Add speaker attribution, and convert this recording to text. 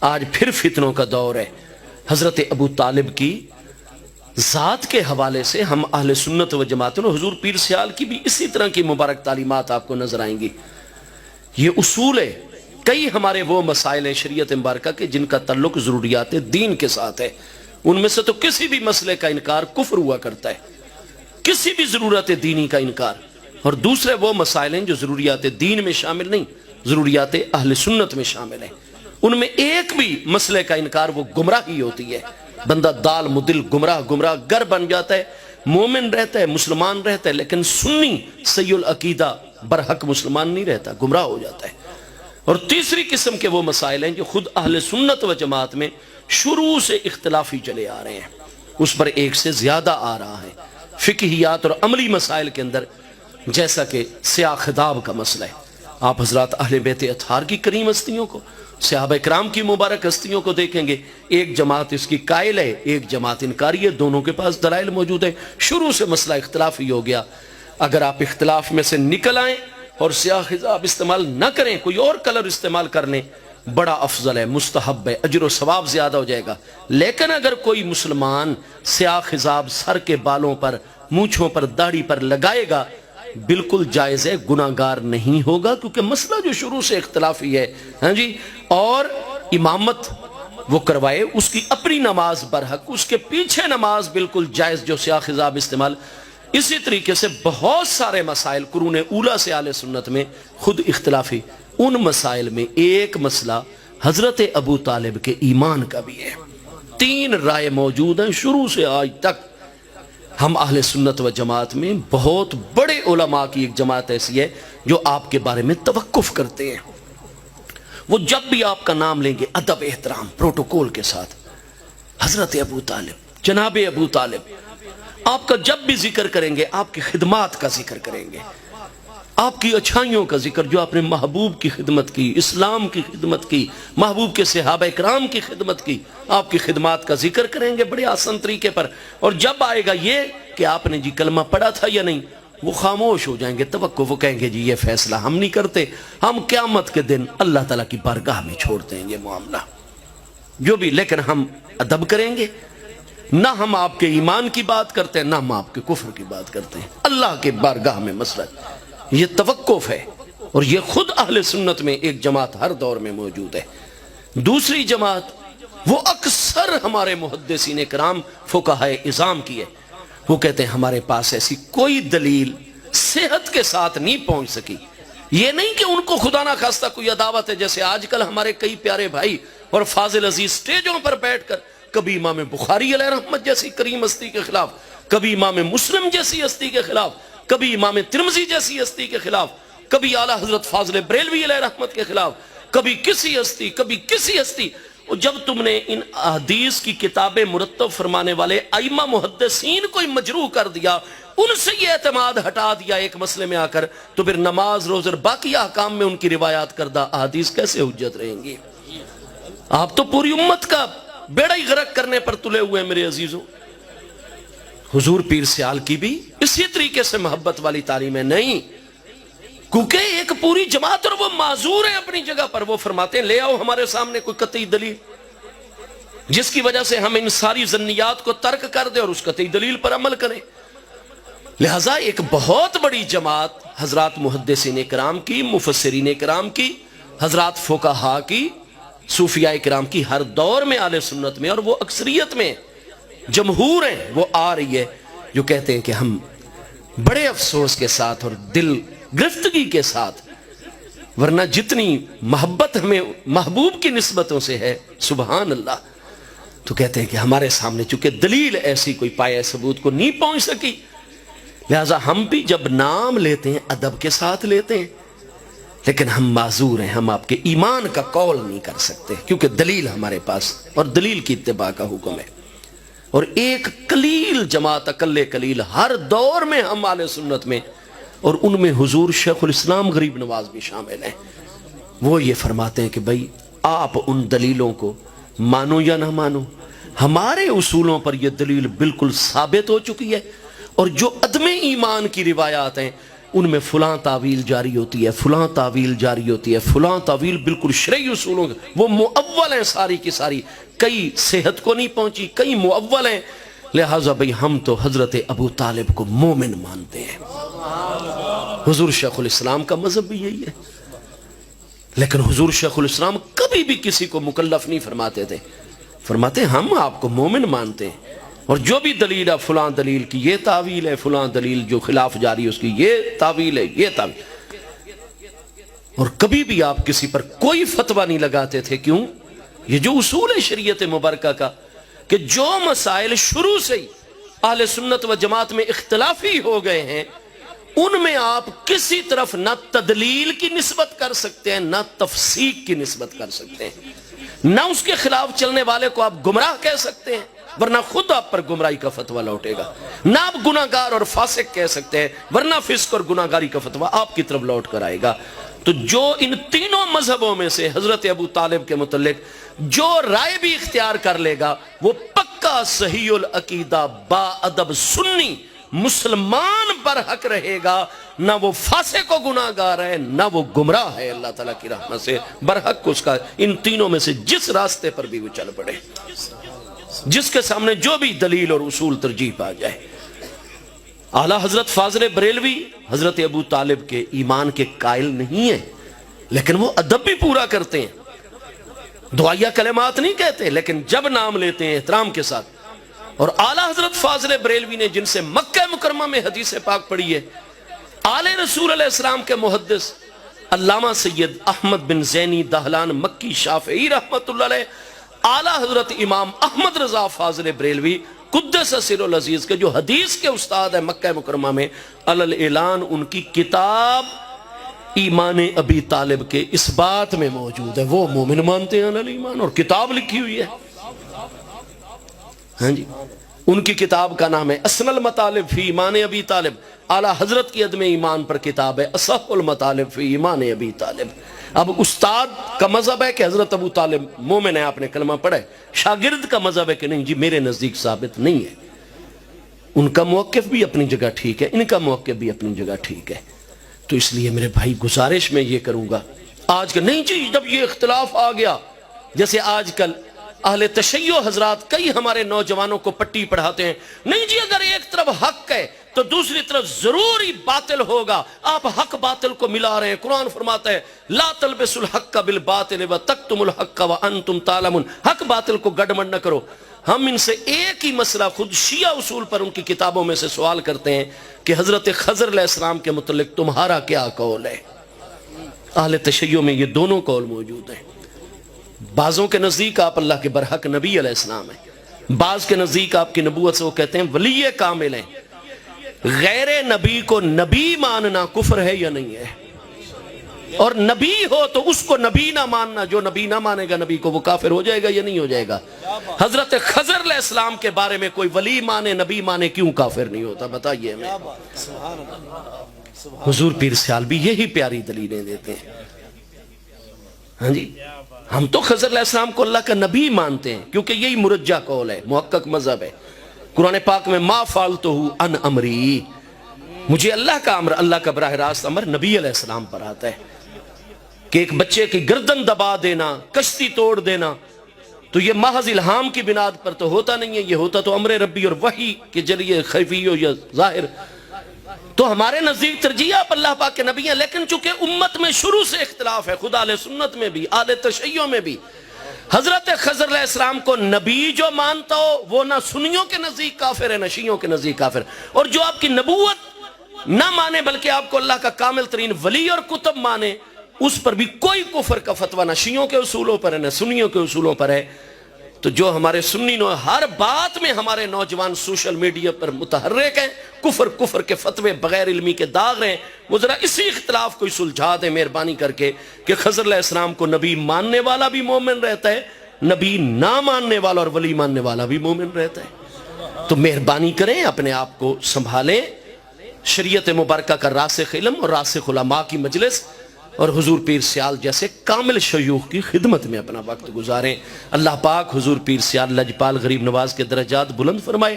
Speaker 1: آج پھر فتنوں کا دور ہے۔ حضرت ابو طالب کی ذات کے حوالے سے ہم اہل سنت و جماعت اور حضور پیر سیال کی بھی اسی طرح کی مبارک تعلیمات آپ کو نظر آئیں گی۔ یہ اصول ہے۔ کئی ہمارے وہ مسائل ہیں شریعت مبارکہ کے جن کا تعلق ضروریات دین کے ساتھ ہے، ان میں سے تو کسی بھی مسئلے کا انکار کفر ہوا کرتا ہے، کسی بھی ضرورت دینی کا انکار۔ اور دوسرے وہ مسائل ہیں جو ضروریات دین میں شامل نہیں، ضروریات اہل سنت میں شامل ہیں، ان میں ایک بھی مسئلے کا انکار وہ گمراہی ہوتی ہے۔ بندہ دال مدل گمراہ گر بن جاتا ہے، مومن رہتا ہے، مسلمان رہتا ہے، لیکن سنی صحیح العقیدہ برحق مسلمان نہیں رہتا، گمراہ ہو جاتا ہے۔ اور تیسری قسم کے وہ مسائل ہیں جو خود اہل سنت و جماعت میں شروع سے اختلافی چلے آ رہے ہیں، اس پر ایک سے زیادہ آ رہا ہے۔ فقہیات اور عملی مسائل کے اندر جیسا کہ سیاہ خطاب کا مسئلہ ہے، آپ حضرات اہل بیت اطہار کی کریم ہستیوں کو، صحابہ کرام کی مبارک ہستیوں کو دیکھیں گے، ایک جماعت اس کی قائل ہے، ایک جماعت انکاری ہے، دونوں کے پاس دلائل موجود ہیں، شروع سے مسئلہ اختلافی ہو گیا۔ اگر آپ اختلاف میں سے نکل آئیں اور سیاہ خطاب استعمال نہ کریں، کوئی اور کلر استعمال کر لیں، بڑا افضل ہے، مستحب ہے، اجر و ثواب زیادہ ہو جائے گا۔ لیکن اگر کوئی مسلمان سیاہ خطاب سر کے بالوں پر، مونچھوں پر، داڑھی پر لگائے گا، بالکل جائز ہے، گناہگار نہیں ہوگا، کیونکہ مسئلہ جو شروع سے اختلافی ہے، ہاں جی۔ اور امامت وہ کروائے، اس کی اپنی نماز برحق، اس کے پیچھے نماز بالکل جائز جو سیاہ خطاب استعمال۔ اسی طریقے سے بہت سارے مسائل قرون اولیٰ سے اہل سنت میں خود اختلافی، ان مسائل میں ایک مسئلہ حضرت ابو طالب کے ایمان کا بھی ہے۔ 3 رائے موجود ہیں شروع سے آج تک۔ ہم اہل سنت و جماعت میں بہت بڑے علماء کی ایک جماعت ایسی ہے جو آپ کے بارے میں توقف کرتے ہیں، وہ جب بھی آپ کا نام لیں گے ادب احترام پروٹوکول کے ساتھ، حضرت ابو طالب، جناب ابو طالب، آپ کا جب بھی ذکر کریں گے آپ کی خدمات کا ذکر کریں گے، آپ کی اچھائیوں کا ذکر، جو آپ نے محبوب کی خدمت کی، اسلام کی خدمت کی، محبوب کے صحابہ کرام کی خدمت کی، آپ کی خدمات کا ذکر کریں گے بڑے آسان طریقے پر۔ اور جب آئے گا یہ کہ آپ نے جی کلمہ پڑھا تھا یا نہیں، وہ خاموش ہو جائیں گے، توقف، وہ کہیں گے جی یہ فیصلہ ہم نہیں کرتے، ہم قیامت کے دن اللہ تعالیٰ کی بارگاہ میں چھوڑتے ہیں یہ معاملہ جو بھی۔ لیکن ہم ادب کریں گے، نہ ہم آپ کے ایمان کی بات کرتے ہیں، نہ ہم آپ کے کفر کی بات کرتے ہیں، اللہ کے بارگاہ میں مسئلہ یہ توقف ہے۔ اور یہ خود اہل سنت میں ایک جماعت ہر دور میں موجود ہے۔ دوسری جماعت وہ اکثر ہمارے محدثین کرام فقہاء اعظام کی ہے، وہ کہتے ہیں ہمارے پاس ایسی کوئی دلیل صحت کے ساتھ نہیں پہنچ سکی۔ یہ نہیں کہ ان کو خدا نہ خواستہ کوئی عداوت ہے، جیسے آج کل ہمارے کئی پیارے بھائی اور فاضل عزیز سٹیجوں پر بیٹھ کر کبھی امام بخاری علیہ رحمت جیسی کریم ہستی کے خلاف، کبھی امام مسلم جیسی ہستی کے خلاف، کبھی امام ترمذی جیسی ہستی کے خلاف، کبھی اعلیٰ حضرت فاضل بریلوی علیہ رحمت کے خلاف، کبھی کسی ہستی، کبھی کسی ہستی۔ اور جب تم نے ان احادیث کی کتابیں مرتب فرمانے والے ائمہ محدثین کو مجروح کر دیا، ان سے یہ اعتماد ہٹا دیا ایک مسئلے میں آ کر، تو پھر نماز، روزہ اور باقی احکام میں ان کی روایات کردہ احادیث کیسے حجت رہیں گی؟ آپ تو پوری امت کا بیڑا ہی غرق کرنے پر تلے ہوئے ہیں میرے عزیزوں۔ حضور پیر سیال کی بھی اسی طریقے سے محبت والی تعلیم ہے، نہیں، کیونکہ ایک پوری جماعت، اور وہ معذور ہے اپنی جگہ پر، وہ فرماتے ہیں لے آؤ ہمارے سامنے کوئی قطعی دلیل جس کی وجہ سے ہم ان ساری ظنیات کو ترک کر دیں اور اس قطعی دلیل پر عمل کریں۔ لہٰذا ایک بہت بڑی جماعت حضرات محدثین کرام کی، مفسرین کرام کی، حضرات فقہاء کی، صوفیاء کرام کی، ہر دور میں اہل سنت میں، اور وہ اکثریت میں جمہور ہیں، وہ آ رہی ہے، جو کہتے ہیں کہ ہم بڑے افسوس کے ساتھ اور دل گرفتگی کے ساتھ، ورنہ جتنی محبت ہمیں محبوب کی نسبتوں سے ہے سبحان اللہ، تو کہتے ہیں کہ ہمارے سامنے چونکہ دلیل ایسی کوئی پایہ ثبوت کو نہیں پہنچ سکی، لہٰذا ہم بھی جب نام لیتے ہیں ادب کے ساتھ لیتے ہیں، لیکن ہم معذور ہیں، ہم آپ کے ایمان کا قول نہیں کر سکتے، کیونکہ دلیل ہمارے پاس، اور دلیل کی اتباع کا حکم ہے۔ اور ایک قلیل جماعت، اقل قلیل، ہر دور میں ہم اہل سنت میں، اور ان میں حضور شیخ الاسلام غریب نواز بھی شامل ہیں، وہ یہ فرماتے ہیں کہ بھائی آپ ان دلیلوں کو مانو یا نہ مانو، ہمارے اصولوں پر یہ دلیل بالکل ثابت ہو چکی ہے، اور جو عدم ایمان کی روایات ہیں ان میں فلاں تعویل جاری ہوتی ہے، فلاں تعویل جاری ہوتی ہے، فلاں تعویل بالکل شرعی اصولوں وہ مؤول ہیں ساری کی ساری، کئی صحت کو نہیں پہنچی، کئی مؤول ہیں. لہٰذا بھئی ہم تو حضرت ابو طالب کو مومن مانتے ہیں. حضور شیخ الاسلام کا مذہب بھی یہی ہے. لیکن حضور شیخ الاسلام کبھی بھی کسی کو مکلف نہیں فرماتے تھے، فرماتے ہم آپ کو مومن مانتے ہیں، اور جو بھی دلیل ہے فلاں دلیل کی یہ تعویل ہے، فلاں دلیل جو خلاف جاری ہے اس کی یہ تعویل ہے، یہ تعویل. اور کبھی بھی آپ کسی پر کوئی فتویٰ نہیں لگاتے تھے. کیوں؟ یہ جو اصول ہے شریعت مبارکہ کا کہ جو مسائل شروع سے ہی اہل سنت و جماعت میں اختلافی ہو گئے ہیں ان میں آپ کسی طرف نہ تدلیل کی نسبت کر سکتے ہیں نہ تفسیق کی نسبت کر سکتے ہیں، نہ اس کے خلاف چلنے والے کو آپ گمراہ کہہ سکتے ہیں ورنہ خود آپ پر گمراہی کا فتویٰ لوٹے گا، نہ آپ گناہگار اور فاسق کہہ سکتے ہیں ورنہ فسق اور گناہگاری کا فتویٰ آپ کی طرف لوٹ کر آئے گا. تو جو ان تینوں مذہبوں میں سے حضرت ابو طالب کے متعلق جو رائے بھی اختیار کر لے گا وہ پکا صحیح العقیدہ با ادب سنی مسلمان پر حق رہے گا، نہ وہ فاسق و گناہگار ہے نہ وہ گمراہ ہے. اللہ تعالیٰ کی رحمت سے برحق اس کا ان تینوں میں سے جس راستے پر بھی وہ چل پڑے، جس کے سامنے جو بھی دلیل اور اصول ترجیح پا جائے. اعلیٰ حضرت فاضل بریلوی حضرت ابو طالب کے ایمان کے قائل نہیں ہیں لیکن وہ ادب بھی پورا کرتے ہیں، دعائیہ کلمات نہیں کہتے لیکن جب نام لیتے ہیں احترام کے ساتھ. اور اعلیٰ حضرت فاضل بریلوی نے جن سے مکہ مکرمہ میں حدیث پاک پڑھی ہے، آل رسول علیہ السلام کے محدث علامہ سید احمد بن زینی دہلان مکی شافعی رحمت اللہ علیہ، اعلیٰ حضرت امام احمد رضا فاضل بریلوی قدس سر العزیز کے جو حدیث کے استاد ہیں مکہ مکرمہ میں، علی الاعلان ان کی کتاب ایمان ابی طالب کے اس بات میں موجود ہے، وہ مومن مانتے ہیں علی الایمان، اور کتاب لکھی ہوئی ہے. ہاں جی، ان کی کتاب کا نام ہے اصل المطالب فی ایمان ابی طالب. اعلیٰ حضرت کی عدم ایمان پر کتاب ہے اصح المطالب فی ایمان ابی طالب. اب استاد کا مذہب ہے کہ حضرت ابو طالب مومن ہے، آپ نے کلمہ پڑھا ہے، شاگرد کا مذہب ہے کہ نہیں جی میرے نزدیک ثابت نہیں ہے. ان کا موقف بھی اپنی جگہ ٹھیک ہے، ان کا موقف بھی اپنی جگہ ٹھیک ہے. تو اس لیے میرے بھائی گزارش میں یہ کروں گا آج کا نہیں جی جب یہ اختلاف آ گیا، جیسے آج کل اہل تشیع حضرات کئی ہمارے نوجوانوں کو پٹی پڑھاتے ہیں، نہیں جی اگر ایک طرف حق ہے تو دوسری طرف ضروری باطل ہوگا، آپ حق باطل کو ملا رہے ہیں. قرآن فرماتا ہے لا تلبسوا الحق بالباطل وتکتموا الحق وانتم تعلمون، حق باطل کو گڈمڈ نہ کرو. ہم ان سے ایک ہی مسئلہ خود شیعہ اصول پر ان کی کتابوں میں سے سوال کرتے ہیں کہ حضرت خضر علیہ السلام کے متعلق تمہارا کیا قول ہے؟ اہل تشیع میں یہ دونوں قول موجود ہیں. بعضوں کے نزدیک آپ اللہ کے برحق نبی علیہ السلام ہیں، بعض کے نزدیک آپ کی نبوت سے وہ کہتے ہیں ولی کامل ہیں. غیر نبی کو نبی ماننا کفر ہے یا نہیں ہے؟ اور نبی ہو تو اس کو نبی نہ ماننا، جو نبی نہ مانے گا نبی کو وہ کافر ہو جائے گا یا نہیں ہو جائے گا؟ حضرت خضر علیہ السلام کے بارے میں کوئی ولی مانے نبی مانے کیوں کافر نہیں ہوتا؟ بتائیے ہمیں. حضور پیر سیال بھی یہی پیاری دلیلیں دیتے ہیں. ہاں جی، ہم تو خضر علیہ السلام کو اللہ کا نبی مانتے ہیں کیونکہ یہی مرجع قول ہے، محقق مذہب ہے. قرآن پاک میں ما فعلتہ عن امری، مجھے اللہ کا امر، اللہ کا براہ راست امر نبی علیہ السلام پر آتا ہے کہ ایک بچے کی گردن دبا دینا، کشتی توڑ دینا، تو یہ محض الہام کی بنیاد پر تو ہوتا نہیں ہے، یہ ہوتا تو امر ربی اور وحی کے ذریعے خفی ہو یا ظاہر. تو ہمارے نزدیک ترجیح آپ اللہ پاک کے نبی ہیں، لیکن چونکہ امت میں شروع سے اختلاف ہے، خود اہل سنت میں بھی اہل تشیع میں بھی، حضرت خضر علیہ السلام کو نبی جو مانتا ہو وہ نہ سنیوں کے نزدیک کافر ہے نہ شیعوں کے نزدیک کافر، اور جو آپ کی نبوت نہ مانے بلکہ آپ کو اللہ کا کامل ترین ولی اور کتب مانے، اس پر بھی کوئی کفر کا فتویٰ نہ شیعوں کے اصولوں پر ہے نہ سنیوں کے اصولوں پر ہے. تو جو ہمارے سنی ہر بات میں ہمارے نوجوان سوشل میڈیا پر متحرک ہیں، کفر کے فتوے بغیر علمی کے داغ رہے ہیں، وہ ذرا اسی اختلاف کو سلجھا دیں مہربانی کر کے کہ خضر علیہ السلام کو نبی ماننے والا بھی مومن رہتا ہے، نبی نہ ماننے والا اور ولی ماننے والا بھی مومن رہتا ہے. تو مہربانی کریں اپنے آپ کو سنبھالیں، شریعت مبارکہ کا راسخ علم اور راسخ علماء کی مجلس اور حضور پیر سیال جیسے کامل شیوخ کی خدمت میں اپنا وقت گزاریں. اللہ پاک حضور پیر سیال لجپال غریب نواز کے درجات بلند فرمائے.